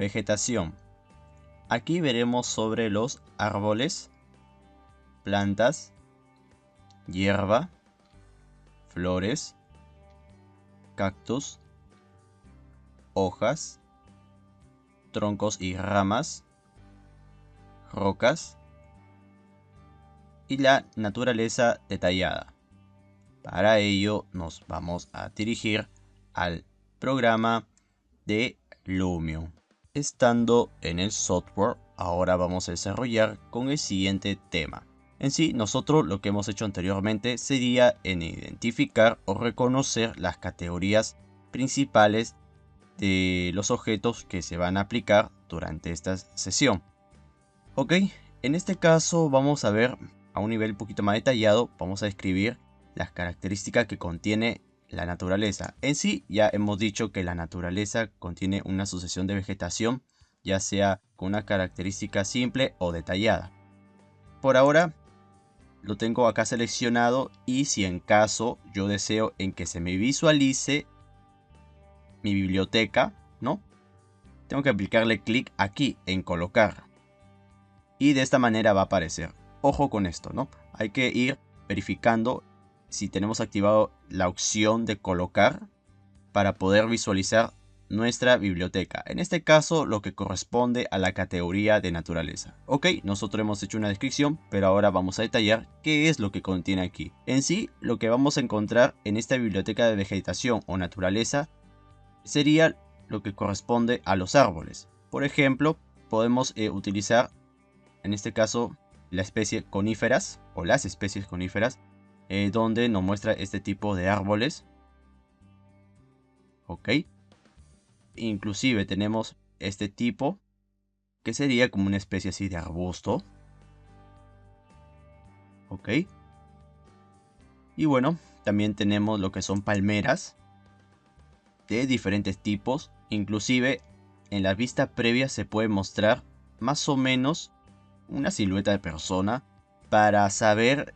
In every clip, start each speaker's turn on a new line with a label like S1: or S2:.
S1: Vegetación. Aquí veremos sobre los árboles, plantas, hierba, flores, cactus, hojas, troncos y ramas, rocas y la naturaleza detallada. Para ello nos vamos a dirigir al programa de Lumion. Estando en el software, ahora vamos a desarrollar con el siguiente tema. En sí, nosotros lo que hemos hecho anteriormente sería en identificar o reconocer las categorías principales de los objetos que se van a aplicar durante esta sesión. Ok, en este caso vamos a ver a un nivel un poquito más detallado, vamos a describir las características que contiene la naturaleza. En sí, ya hemos dicho que la naturaleza contiene una sucesión de vegetación, ya sea con una característica simple o detallada. Por ahora lo tengo acá seleccionado y si en caso yo deseo en que se me visualice mi biblioteca, ¿no? Tengo que aplicarle clic aquí en colocar. Y de esta manera va a aparecer. Ojo con esto, ¿no? Hay que ir verificando si tenemos activado la opción de colocar para poder visualizar nuestra biblioteca. En este caso, lo que corresponde a la categoría de naturaleza. Ok, nosotros hemos hecho una descripción, pero ahora vamos a detallar qué es lo que contiene aquí. En sí, lo que vamos a encontrar en esta biblioteca de vegetación o naturaleza sería lo que corresponde a los árboles. Por ejemplo, podemos utilizar en este caso la especie coníferas o las especies coníferas, donde nos muestra este tipo de árboles. Ok, inclusive tenemos este tipo que sería como una especie así de arbusto. Ok, y bueno, también tenemos lo que son palmeras de diferentes tipos. Inclusive en la vista previa se puede mostrar más o menos una silueta de persona para saber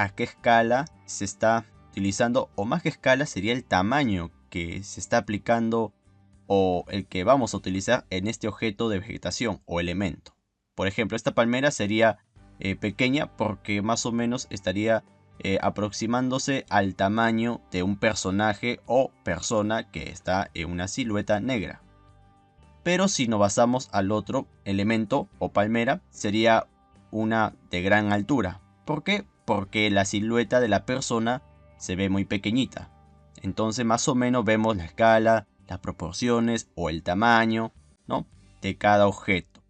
S1: a qué escala se está utilizando, o más que escala sería el tamaño que se está aplicando o el que vamos a utilizar en este objeto de vegetación o elemento. Por ejemplo, esta palmera sería pequeña porque más o menos estaría aproximándose al tamaño de un personaje o persona que está en una silueta negra. Pero si nos basamos al otro elemento o palmera, sería una de gran altura. ¿Por qué? Porque la silueta de la persona se ve muy pequeñita. Entonces más o menos vemos la escala, las proporciones o el tamaño, ¿no?, de cada objeto.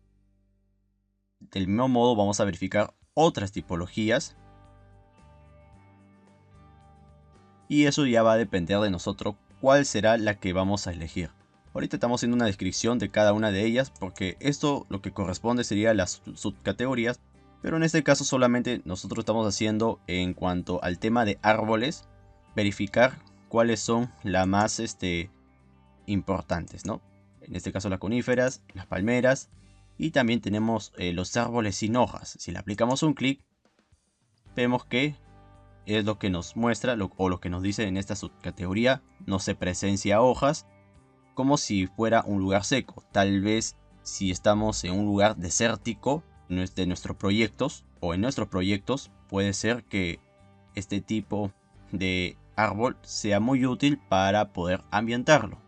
S1: Del mismo modo vamos a verificar otras tipologías. Y eso ya va a depender de nosotros cuál será la que vamos a elegir. Ahorita estamos haciendo una descripción de cada una de ellas porque esto lo que corresponde sería las subcategorías. Pero en este caso solamente nosotros estamos haciendo en cuanto al tema de árboles, verificar cuáles son las más importantes, ¿no? En este caso las coníferas, las palmeras y también tenemos los árboles sin hojas. Si le aplicamos un clic, vemos que es lo que nos muestra o lo que nos dice en esta subcategoría. No se presencia hojas, como si fuera un lugar seco. Tal vez si estamos en un lugar desértico de nuestros proyectos o en nuestros proyectos, puede ser que este tipo de árbol sea muy útil para poder ambientarlo.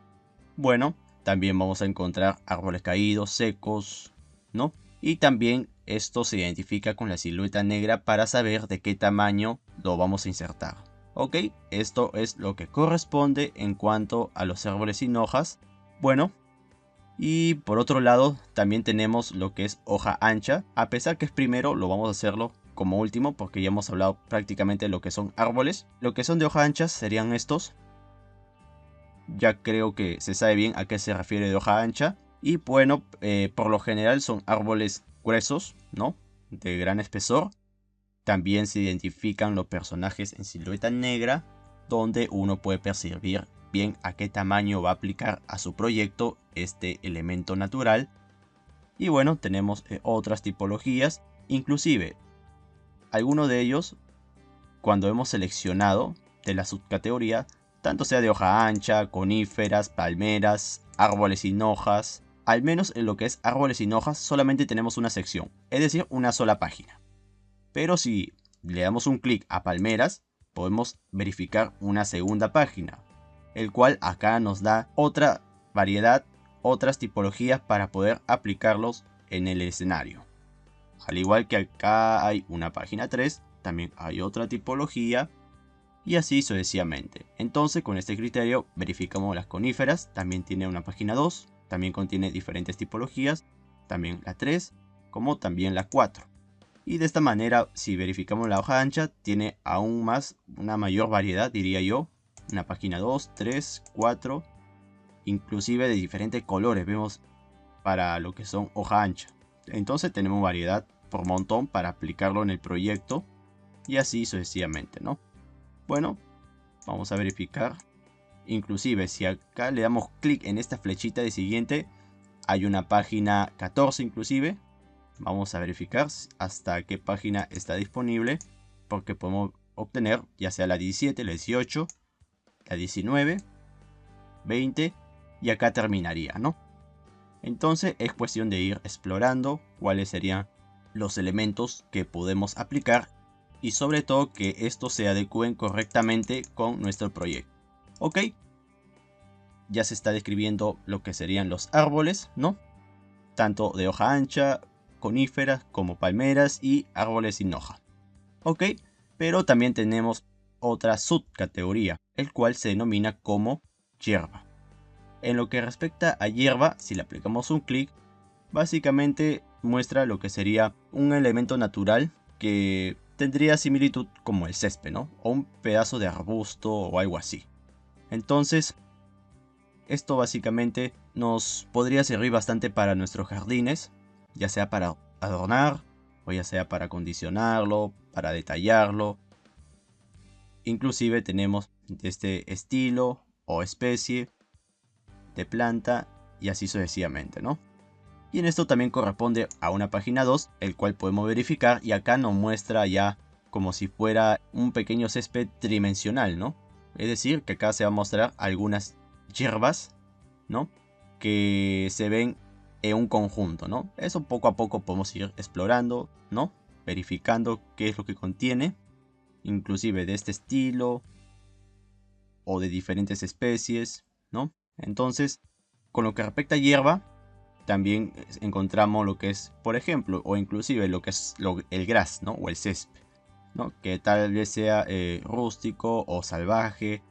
S1: Bueno, también vamos a encontrar árboles caídos, secos, ¿no? Y también esto se identifica con la silueta negra para saber de qué tamaño lo vamos a insertar. Ok, esto es lo que corresponde en cuanto a los árboles sin hojas. Bueno, y por otro lado también tenemos lo que es hoja ancha. A pesar que es primero, lo vamos a hacerlo como último porque ya hemos hablado prácticamente de lo que son árboles. Lo que son de hoja ancha serían estos. Ya creo que se sabe bien a qué se refiere de hoja ancha. Y bueno, por lo general son árboles gruesos, ¿no?, de gran espesor. También se identifican los personajes en silueta negra, donde uno puede percibir bien a qué tamaño va a aplicar a su proyecto este elemento natural. Y bueno, tenemos otras tipologías, inclusive algunos de ellos, cuando hemos seleccionado de la subcategoría, tanto sea de hoja ancha, coníferas, palmeras, árboles sin hojas, al menos en lo que es árboles sin hojas, solamente tenemos una sección, es decir, una sola página. Pero si le damos un clic a palmeras, podemos verificar una segunda página, el cual acá nos da otra variedad, otras tipologías para poder aplicarlos en el escenario. Al igual que acá hay una página 3, también hay otra tipología y así sucesivamente. Entonces con este criterio verificamos las coníferas, también tiene una página 2, también contiene diferentes tipologías, también la 3 como también la 4. Y de esta manera, si verificamos la hoja ancha, tiene aún más, una mayor variedad, diría yo. Una página 2, 3, 4, inclusive de diferentes colores, vemos para lo que son hoja ancha. Entonces tenemos variedad por montón para aplicarlo en el proyecto y así sucesivamente, ¿no? Bueno, vamos a verificar. Inclusive si acá le damos clic en esta flechita de siguiente, hay una página 14 inclusive. Vamos a verificar hasta qué página está disponible, porque podemos obtener ya sea la 17, la 18, la 19, 20 y acá terminaría, ¿no? Entonces es cuestión de ir explorando cuáles serían los elementos que podemos aplicar y sobre todo que estos se adecúen correctamente con nuestro proyecto. Ok, ya se está describiendo lo que serían los árboles, ¿no? Tanto de hoja ancha, coníferas como palmeras y árboles sin hoja. Ok, pero también tenemos otra subcategoría, el cual se denomina como hierba. En lo que respecta a hierba, si le aplicamos un clic, básicamente muestra lo que sería un elemento natural que tendría similitud como el césped, ¿no? O un pedazo de arbusto o algo así. Entonces, esto básicamente nos podría servir bastante para nuestros jardines, ya sea para adornar o ya sea para acondicionarlo, para detallarlo. Inclusive tenemos de este estilo o especie de planta y así sucesivamente, ¿no? Y en esto también corresponde a una página 2, el cual podemos verificar y acá nos muestra ya como si fuera un pequeño césped tridimensional, ¿no? Es decir, que acá se va a mostrar algunas hierbas, ¿no? Que se ven en un conjunto, ¿no? Eso poco a poco podemos ir explorando, ¿no? Verificando qué es lo que contiene, inclusive de este estilo o de diferentes especies, ¿no? Entonces, con lo que respecta a hierba, también encontramos lo que es, por ejemplo, o inclusive lo que es el gras, ¿no? O el césped, ¿no? Que tal vez sea rústico o salvaje,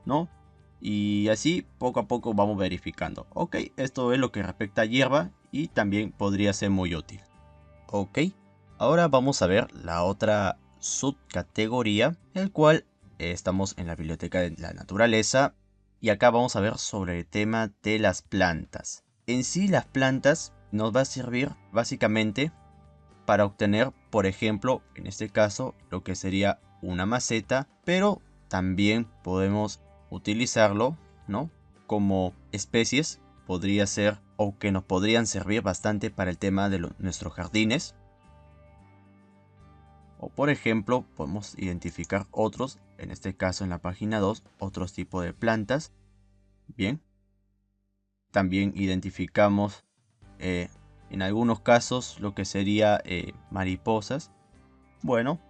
S1: ¿no? Y así poco a poco vamos verificando. Ok, esto es lo que respecta a hierba y también podría ser muy útil. Ok, ahora vamos a ver la otra subcategoría, el cual estamos en la biblioteca de la naturaleza y acá vamos a ver sobre el tema de las plantas. En sí las plantas nos va a servir básicamente para obtener, por ejemplo, en este caso, lo que sería una maceta, pero también podemos utilizarlo, ¿no? Como especies, podría ser o que nos podrían servir bastante para el tema de nuestros jardines. O por ejemplo, podemos identificar otros, en este caso en la página 2, otros tipos de plantas. Bien. También identificamos en algunos casos lo que sería mariposas. Bueno,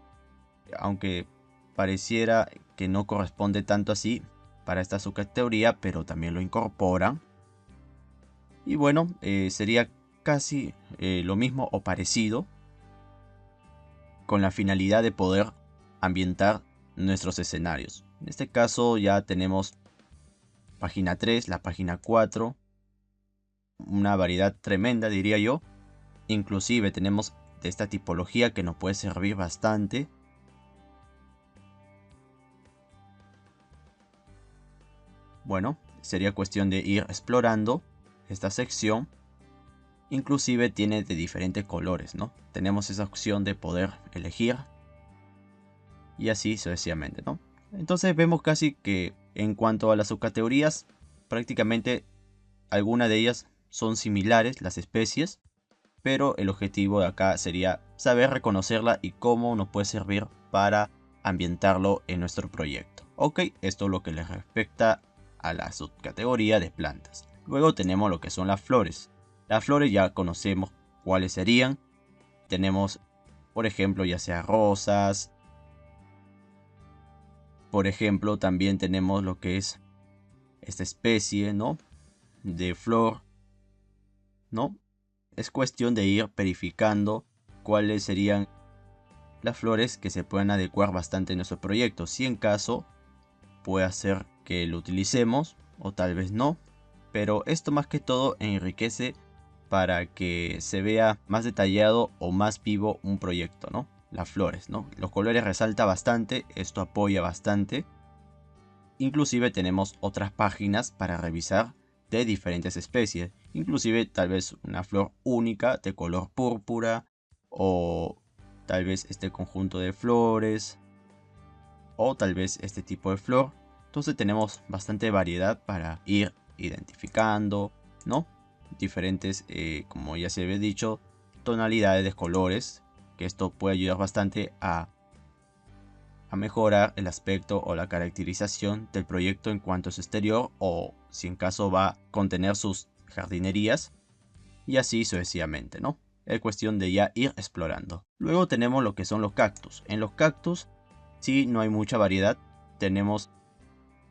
S1: aunque pareciera que no corresponde tanto así para esta subcategoría, pero también lo incorporan. Y bueno, sería casi lo mismo o parecido con la finalidad de poder ambientar nuestros escenarios. En este caso ya tenemos página 3, la página 4, una variedad tremenda diría yo. Inclusive tenemos de esta tipología que nos puede servir bastante. Bueno, sería cuestión de ir explorando esta sección. Inclusive tiene de diferentes colores, ¿no? Tenemos esa opción de poder elegir. Y así sucesivamente, ¿no? Entonces vemos casi que en cuanto a las subcategorías, prácticamente algunas de ellas son similares, las especies. Pero el objetivo de acá sería saber reconocerla y cómo nos puede servir para ambientarlo en nuestro proyecto. Ok, esto es lo que le respecta a la subcategoría de plantas. Luego tenemos lo que son las flores. Las flores ya conocemos cuáles serían. Tenemos, por ejemplo, ya sea rosas. Por ejemplo, también tenemos lo que es esta especie, ¿no? De flor, ¿no? Es cuestión de ir verificando cuáles serían las flores que se puedan adecuar bastante en nuestro proyecto. Si en caso puede hacer que lo utilicemos o tal vez no. Pero esto más que todo enriquece para que se vea más detallado o más vivo un proyecto, ¿no? Las flores, ¿no? Los colores resalta bastante, esto apoya bastante. Inclusive tenemos otras páginas para revisar de diferentes especies. Inclusive tal vez una flor única de color púrpura o tal vez este conjunto de flores o tal vez este tipo de flor. Entonces tenemos bastante variedad para ir identificando, ¿no? Diferentes, como ya se había dicho, tonalidades de colores, que esto puede ayudar bastante a mejorar el aspecto o la caracterización del proyecto en cuanto a su exterior o si en caso va a contener sus jardinerías y así sucesivamente, ¿no? Es cuestión de ya ir explorando. Luego tenemos lo que son los cactus. En los cactus sí no hay mucha variedad. Tenemos,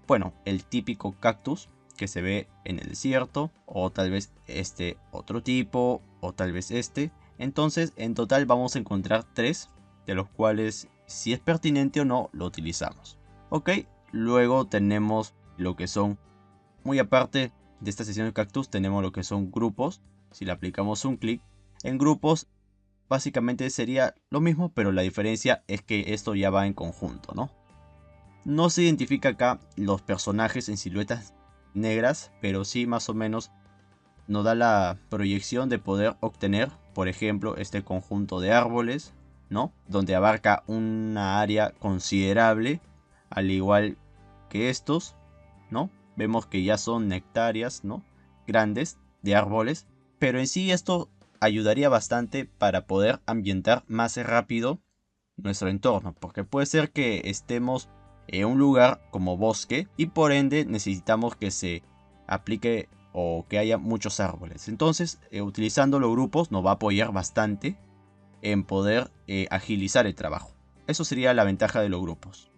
S1: bueno, el típico cactus que se ve en el desierto o tal vez este otro tipo o tal vez este. Entonces en total vamos a encontrar tres, de los cuales si es pertinente o no lo utilizamos. Ok, luego tenemos lo que son, muy aparte de esta sesión de cactus, tenemos lo que son grupos. Si le aplicamos un clic en grupos, básicamente sería lo mismo, pero la diferencia es que esto ya va en conjunto, ¿no? No se identifica acá los personajes en siluetas negras, pero sí más o menos nos da la proyección de poder obtener, por ejemplo, este conjunto de árboles, ¿no? Donde abarca una área considerable, al igual que estos, ¿no? Vemos que ya son hectáreas, ¿no? Grandes de árboles, pero en sí esto ayudaría bastante para poder ambientar más rápido nuestro entorno, porque puede ser que estemos en un lugar como bosque y por ende necesitamos que se aplique o que haya muchos árboles. Entonces, utilizando los grupos nos va a apoyar bastante en poder agilizar el trabajo. Eso sería la ventaja de los grupos.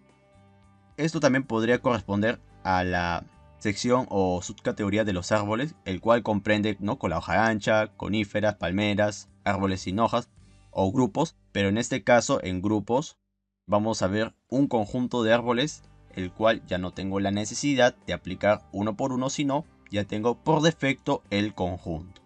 S1: Esto también podría corresponder a la sección o subcategoría de los árboles, el cual comprende, ¿no?, con la hoja ancha, coníferas, palmeras, árboles sin hojas o grupos, pero en este caso en grupos vamos a ver un conjunto de árboles, el cual ya no tengo la necesidad de aplicar uno por uno, sino ya tengo por defecto el conjunto.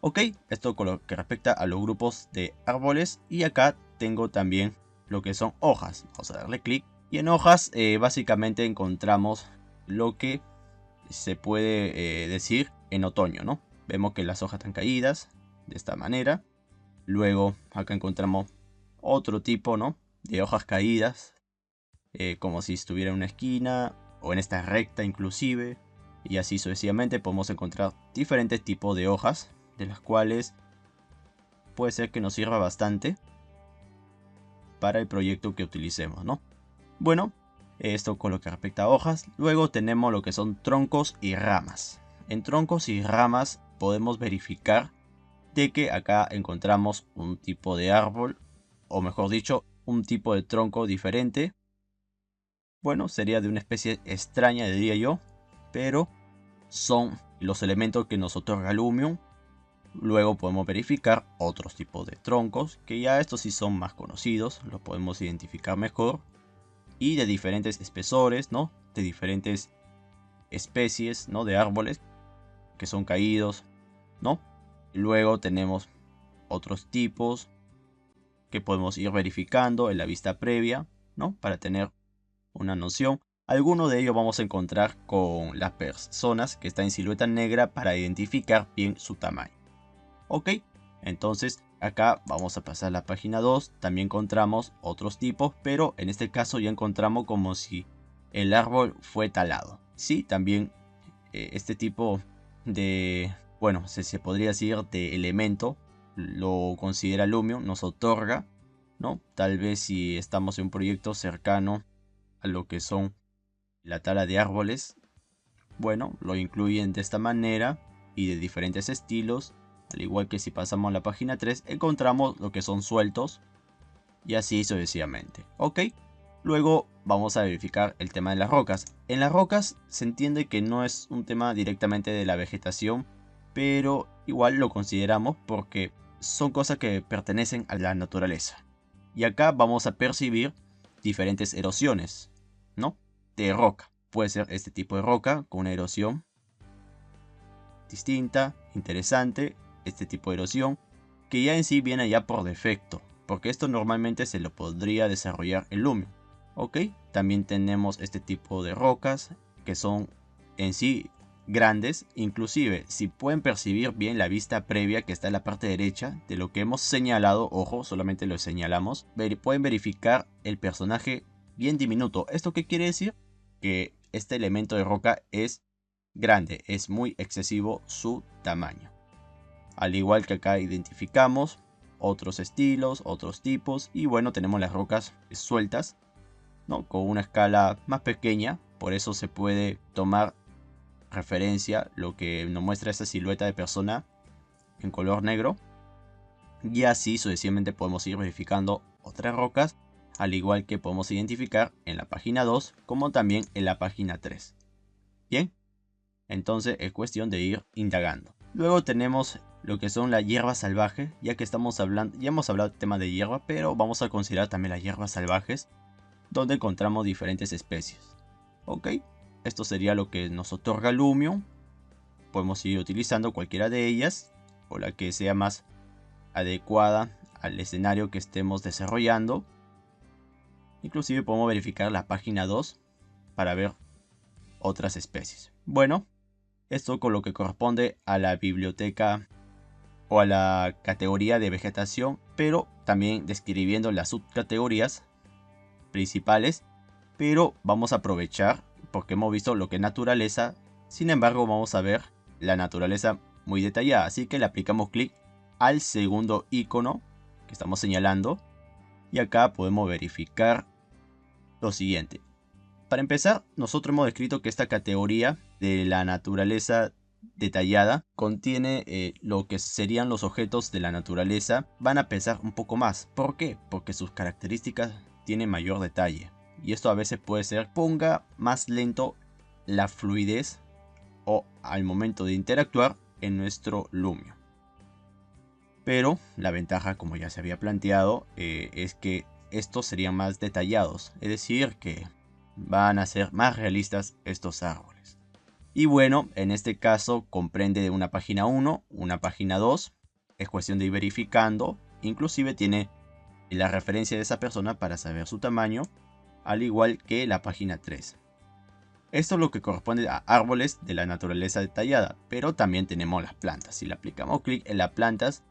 S1: Ok, esto con lo que respecta a los grupos de árboles, y acá tengo también lo que son hojas. Vamos a darle clic y en hojas básicamente encontramos lo que se puede decir en otoño, ¿no? Vemos que las hojas están caídas de esta manera. Luego acá encontramos otro tipo, ¿no?, de hojas caídas, como si estuviera en una esquina o en esta recta inclusive. Y así sucesivamente podemos encontrar diferentes tipos de hojas, de las cuales puede ser que nos sirva bastante para el proyecto que utilicemos, ¿no? Bueno, esto con lo que respecta a hojas. Luego tenemos lo que son troncos y ramas. En troncos y ramas podemos verificar de que acá encontramos un tipo de árbol, o mejor dicho, un tipo de tronco diferente. Bueno, sería de una especie extraña, diría yo, pero son los elementos que nos otorga Lumion. Luego podemos verificar otros tipos de troncos, que ya estos sí son más conocidos, los podemos identificar mejor. Y de diferentes espesores, ¿no? De diferentes especies, ¿no?, de árboles que son caídos, ¿no? Luego tenemos otros tipos que podemos ir verificando en la vista previa, ¿no?, para tener una noción. Algunos de ellos vamos a encontrar con las personas que están en silueta negra para identificar bien su tamaño. Ok, entonces acá vamos a pasar a la página 2. También encontramos otros tipos, pero en este caso ya encontramos como si el árbol fue talado. Sí, también este tipo de, bueno, se podría decir de elemento, lo considera Lumion, nos otorga, ¿no? Tal vez si estamos en un proyecto cercano a lo que son la tala de árboles, bueno, lo incluyen de esta manera. y de diferentes estilos. Al igual que si pasamos a la página 3, encontramos lo que son sueltos y así sucesivamente. Ok, luego vamos a verificar el tema de las rocas. En las rocas se entiende que no es un tema directamente de la vegetación, pero igual lo consideramos porque son cosas que pertenecen a la naturaleza. Y acá vamos a percibir diferentes erosiones, ¿no? De roca. Puede ser este tipo de roca con una erosión distinta, interesante. Este tipo de erosión que ya en sí viene ya por defecto, porque esto normalmente se lo podría desarrollar en Lumion. Ok, también tenemos este tipo de rocas que son en sí grandes, inclusive si pueden percibir bien la vista previa que está en la parte derecha de lo que hemos señalado, ojo, solamente lo señalamos, pueden verificar el personaje bien diminuto. ¿Esto qué quiere decir? Que este elemento de roca es grande, es muy excesivo su tamaño. Al igual que acá identificamos otros estilos, otros tipos, y bueno, tenemos las rocas sueltas, ¿no? Con una escala más pequeña, por eso se puede tomar referencia lo que nos muestra esa silueta de persona en color negro, y así sucesivamente podemos ir verificando otras rocas, al igual que podemos identificar en la página 2 como también en la página 3. Bien, entonces es cuestión de ir indagando. Luego tenemos lo que son la hierba salvaje, ya que estamos hablando, ya hemos hablado del tema de hierba, pero vamos a considerar también las hierbas salvajes, donde encontramos diferentes especies. Ok, esto sería lo que nos otorga Lumion. Podemos ir utilizando cualquiera de ellas, o la que sea más adecuada al escenario que estemos desarrollando. Inclusive podemos verificar la página 2 para ver otras especies. Bueno, esto con lo que corresponde a la biblioteca o a la categoría de vegetación, pero también describiendo las subcategorías principales. Pero vamos a aprovechar porque hemos visto lo que es naturaleza, sin embargo vamos a ver la naturaleza muy detallada, así que le aplicamos clic al segundo icono que estamos señalando y acá podemos verificar lo siguiente. Para empezar, nosotros hemos descrito que esta categoría de la naturaleza detallada contiene lo que serían los objetos de la naturaleza. Van a pesar un poco más. ¿Por qué? Porque sus características tienen mayor detalle. Y esto a veces puede ser ponga más lento la fluidez o al momento de interactuar en nuestro Lumion. Pero la ventaja, como ya se había planteado, es que estos serían más detallados. Es decir, que van a ser más realistas estos árboles. Y bueno, en este caso comprende de una página 1, una página 2. Es cuestión de ir verificando. Inclusive tiene la referencia de esa persona para saber su tamaño, al igual que la página 3. Esto es lo que corresponde a árboles de la naturaleza detallada, pero también tenemos las plantas. Si le aplicamos clic en las plantas,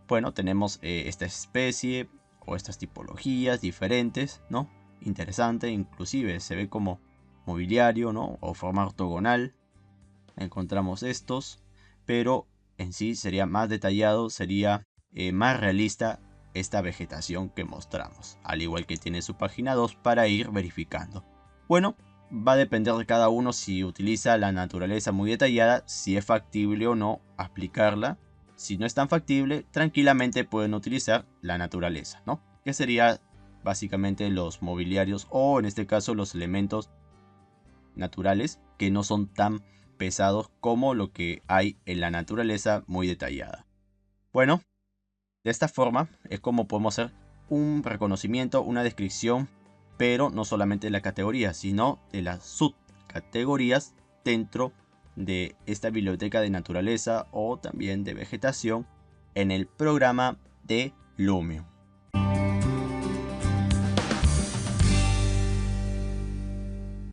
S1: bueno, tenemos esta especie o estas tipologías diferentes, ¿no? Interesante, inclusive se ve como mobiliario, ¿no? O forma ortogonal. Encontramos estos, pero en sí sería más detallado, sería más realista esta vegetación que mostramos, al igual que tiene su página 2 para ir verificando. Bueno, va a depender de cada uno si utiliza la naturaleza muy detallada, si es factible o no aplicarla. Si no es tan factible, tranquilamente pueden utilizar la naturaleza, ¿no? Que sería básicamente los mobiliarios o en este caso los elementos naturales que no son tan pesados como lo que hay en la naturaleza muy detallada. Bueno, de esta forma es como podemos hacer un reconocimiento, una descripción, pero no solamente de la categoría, sino de las subcategorías dentro de esta biblioteca de naturaleza o también de vegetación en el programa de Lumion.